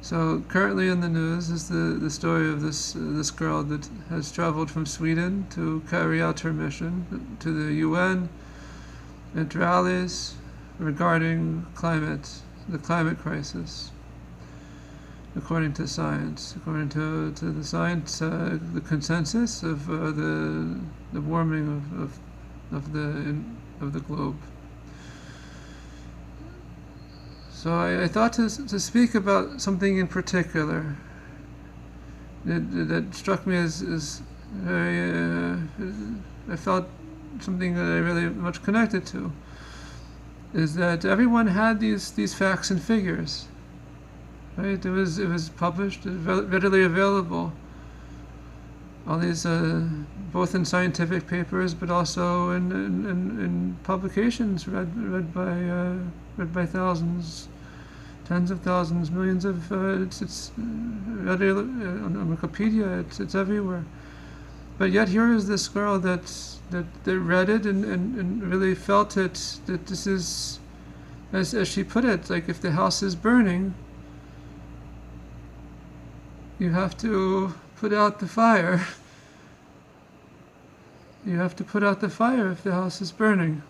So currently in the news is the story of this girl that has traveled from Sweden to carry out her mission to the UN at rallies regarding the climate crisis. According to science, according to the science, the consensus of the warming of the globe. So I thought to speak about something in particular that struck me as very. I felt something that I really much connected to. Is that everyone had these facts and figures. Right? It was published, readily available. All these, both in scientific papers, but also in publications read by thousands, tens of thousands, millions of. It's readily on Wikipedia. It's everywhere. But yet here is this girl that read it and really felt it. That this is, as she put it, like if the house is burning, you have to put out the fire. You have to put out the fire if the house is burning.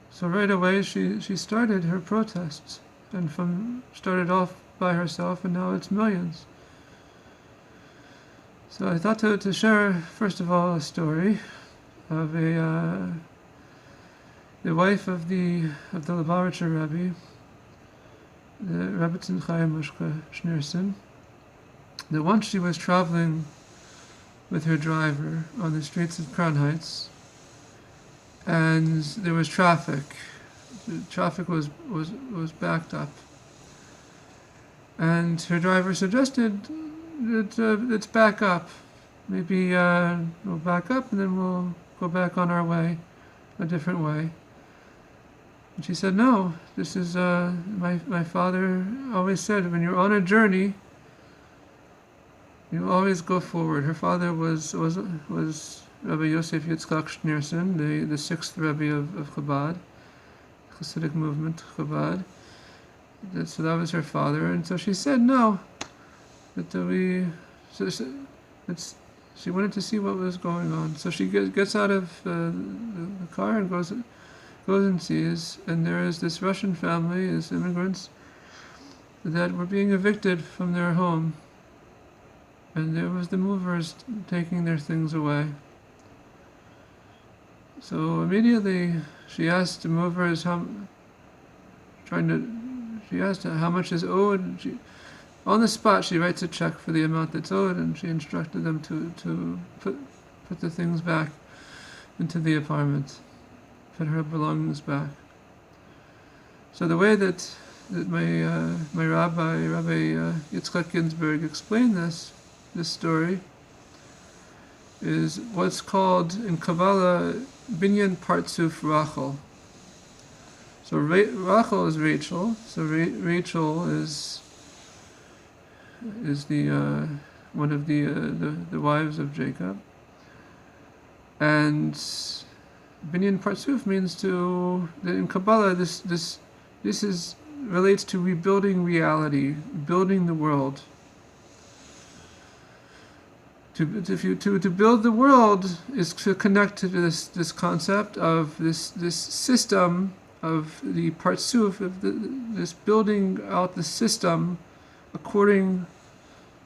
So right away she started her protests, and started off by herself, and now it's millions. So I thought to share first of all a story of the wife of the Lubavitcher Rebbe, the Rebbetzin Chaim Moshe Schneerson, that once she was traveling with her driver on the streets of Crown Heights, and there was traffic. The traffic was backed up, and her driver suggested that let's back up. Maybe we'll back up and then we'll go back on our way, a different way. And she said, no, this is, my father always said, when you're on a journey, you always go forward. Her father was Rabbi Yosef Yitzchak Schneerson, the sixth Rebbe of Chabad, Hasidic movement, Chabad. So that was her father. And so she said, no, she wanted to see what was going on. So she gets out of the car and goes and sees, and there is this Russian family, these immigrants, that were being evicted from their home. And there was the movers taking their things away. So immediately she asked the movers how much is owed. On the spot she writes a check for the amount that's owed, and she instructed them to put the things back into the apartment. Put her belongings back. So the way that my Rabbi Yitzchak Ginsburg explained this story is what's called in Kabbalah Binyan Partsuf Rachel. So Rachel is Rachel. So Rachel is the one of the wives of Jacob, and Binyan Partsuf means in Kabbalah this relates to rebuilding reality, building the world. To build the world is to connect to this concept of this system of the Partsuf, of this building out the system according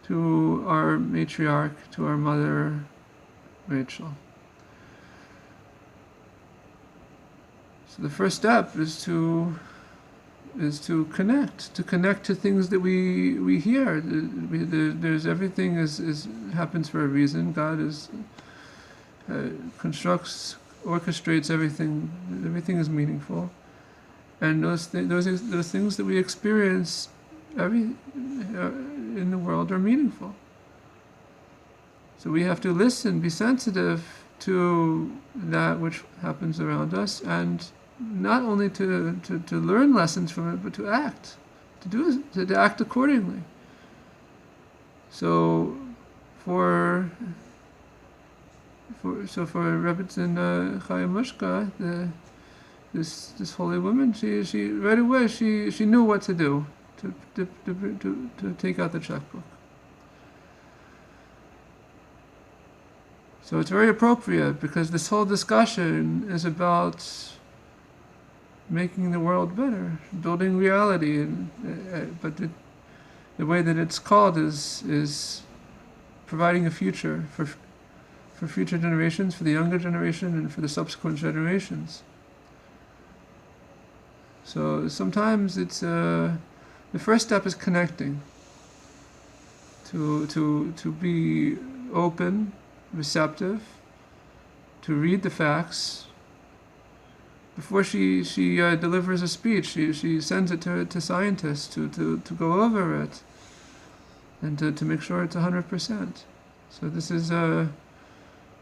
to our matriarch, to our mother Rachel. So the first step is to connect to things that we hear. There's everything happens for a reason. God orchestrates everything. Everything is meaningful, and those things that we experience in the world are meaningful. So we have to listen, be sensitive to that which happens around us, and not only to learn lessons from it, but to act, to act accordingly. So for Rebbetzin Chaim Moshe, this holy woman, she right away she knew what to do. to take out the checkbook. So it's very appropriate because this whole discussion is about making the world better, building reality, but the way that it's called is providing a future for future generations, for the younger generation, and for the subsequent generations. So sometimes it's the first step is connecting. To be open, receptive, to read the facts. Before she delivers a speech, she sends it to scientists to go over it and to make sure it's 100%. So this is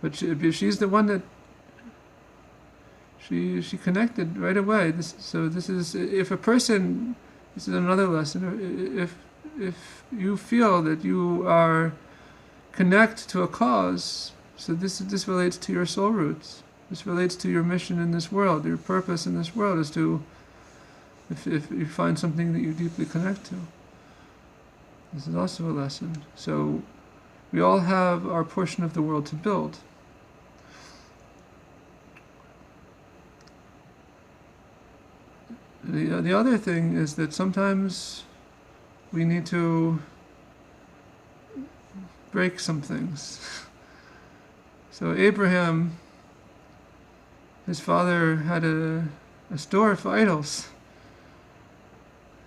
but she's the one that she connected right away. This is if a person. This is another lesson. If you feel that you are connect to a cause, so this relates to your soul roots. This relates to your mission in this world. Your purpose in this world is to, if you find something that you deeply connect to. This is also a lesson. So we all have our portion of the world to build. The other thing is that sometimes we need to break some things. So Abraham, his father had a store of idols.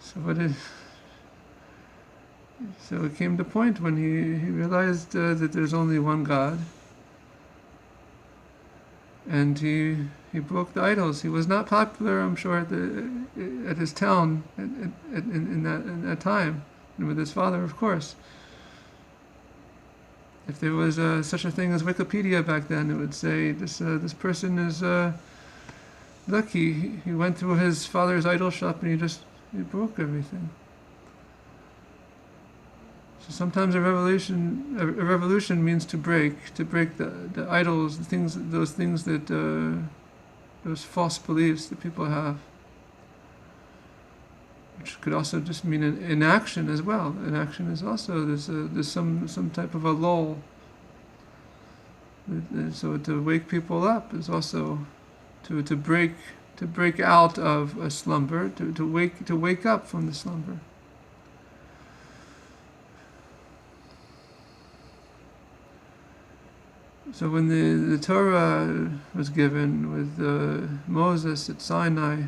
So it came to a point when he realized that there's only one God, and he broke the idols. He was not popular, I'm sure, at his town in that time, and with his father, of course. If there was such a thing as Wikipedia back then, it would say this person is lucky. He went through his father's idol shop and he broke everything. So sometimes a revolution means to break the idols, those things that those false beliefs that people have, which could also just mean inaction as well. Inaction is also there's some type of a lull. So to wake people up is also to break out of a slumber, to wake up from the slumber. So when the Torah was given with Moses at Sinai,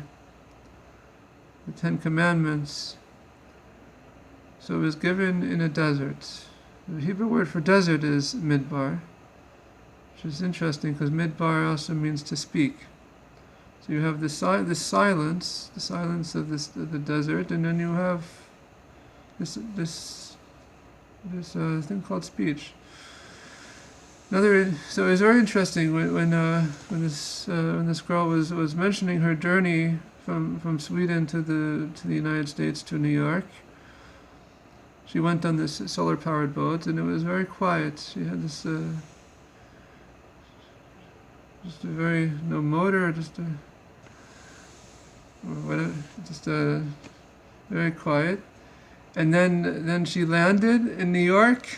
the Ten Commandments, so it was given in a desert. The Hebrew word for desert is midbar, which is interesting because midbar also means to speak. So you have this silence of the desert, and then you have this thing called speech. So it's very interesting when this girl was mentioning her journey from Sweden to the United States to New York. She went on this solar-powered boat, and it was very quiet. She had this just a very no motor, just very quiet. And then she landed in New York.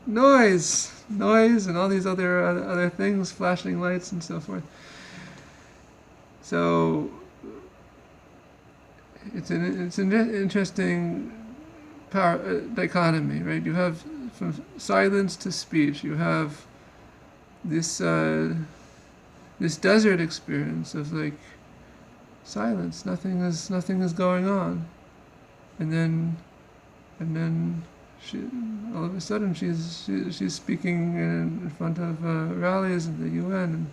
Noise, and all these other things, flashing lights and so forth. So it's an interesting dichotomy, right? You have from silence to speech. You have this desert experience of like silence. Nothing is going on, and then she, all of a sudden she's speaking in front of rallies in the UN. And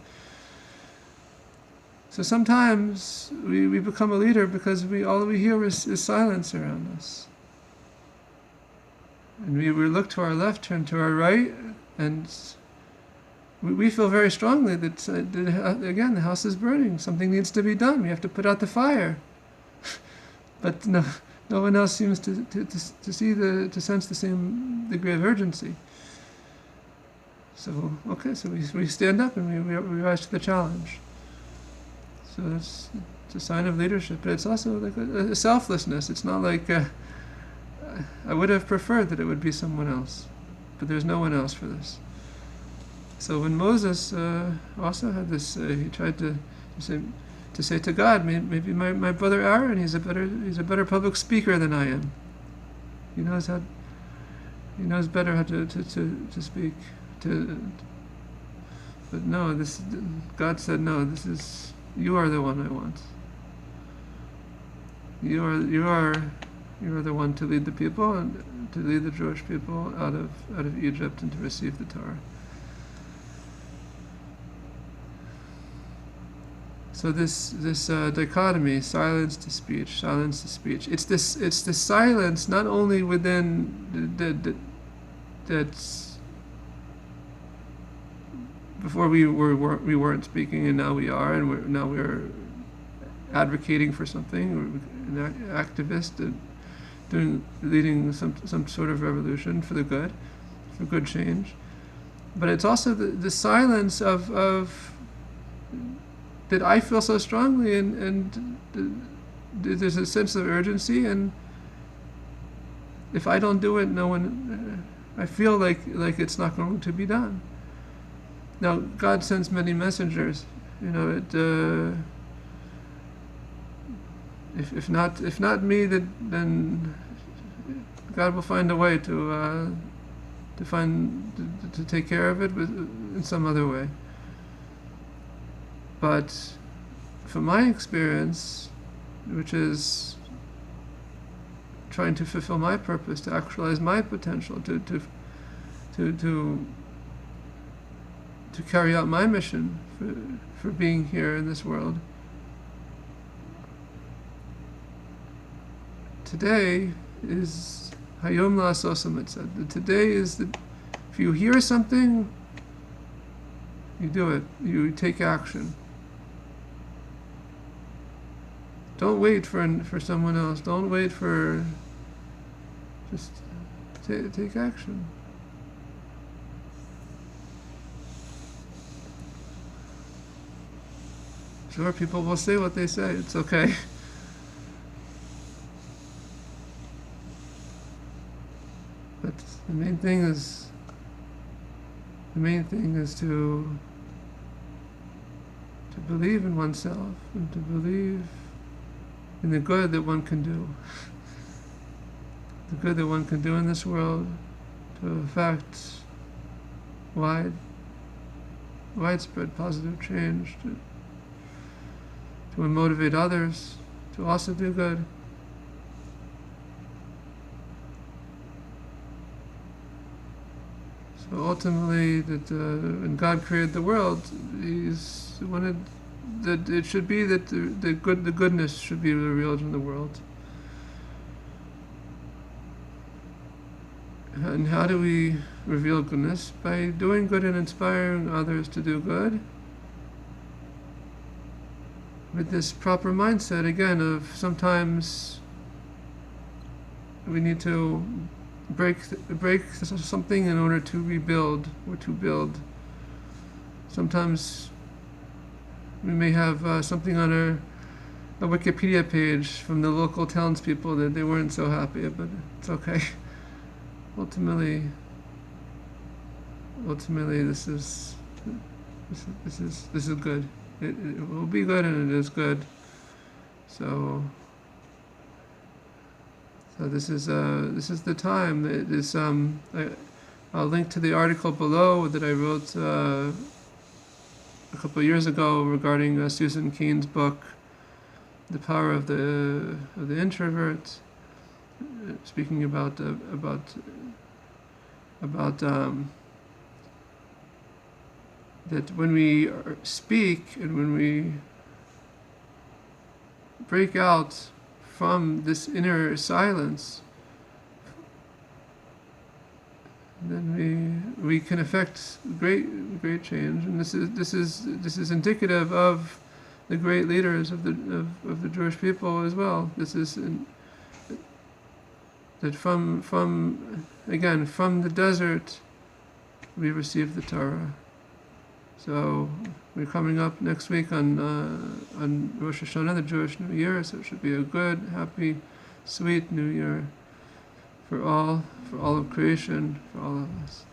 so sometimes we become a leader because all we hear is silence around us. And we look to our left, turn to our right, and we feel very strongly that, again, the house is burning. Something needs to be done. We have to put out the fire. But no one else seems to sense the same degree of urgency. So we stand up and we rise to the challenge. So it's a sign of leadership, but it's also like a selflessness. It's not like I would have preferred that it would be someone else, but there's no one else for this. So when Moses also had this, he tried to say to God, maybe my brother Aaron, he's a better public speaker than I am. He knows better how to speak. But no, God said no. You are the one I want. You are the one to lead the people and to lead the Jewish people out of Egypt and to receive the Torah. So this dichotomy, silence to speech, silence to speech. It's the silence not only within that's before we weren't speaking and now we are, and we're advocating for something, we're an activist, leading some sort of revolution for the good, for good change. But it's also the silence of that I feel so strongly, and there's a sense of urgency, and if I don't do it, no one. I feel like it's not going to be done. Now God sends many messengers. If not me, then God will find a way to take care of it in some other way. But from my experience, which is trying to fulfill my purpose, to actualize my potential, to carry out my mission for being here in this world, today is Hayom La'asosam, it said. Today is if you hear something, you do it. You take action. Don't wait for someone else. Don't wait for. Just take action. Sure, people will say what they say. It's okay. But the main thing is to believe in oneself and to believe in the good that one can do. The good that one can do in this world to affect widespread positive change, to motivate others to also do good. So ultimately, when God created the world, He wanted that it should be that the goodness should be revealed in the world. And how do we reveal goodness? By doing good and inspiring others to do good. With this proper mindset, again, of sometimes we need to break something in order to rebuild or to build. Sometimes we may have something on a Wikipedia page from the local townspeople that they weren't so happy, but it's okay. Ultimately, this is good. It will be good, and it is good. So this is the time. It is I'll link to the article below that I wrote a couple of years ago regarding Susan Keen's book, The Power of the Introvert, speaking about that when we speak and when we break out from this inner silence, then we can affect great change. And this is indicative of the great leaders of the Jewish people as well. This is that from the desert we receive the Torah. So we're coming up next week on Rosh Hashanah, the Jewish New Year, so it should be a good, happy, sweet New Year for all of creation, for all of us.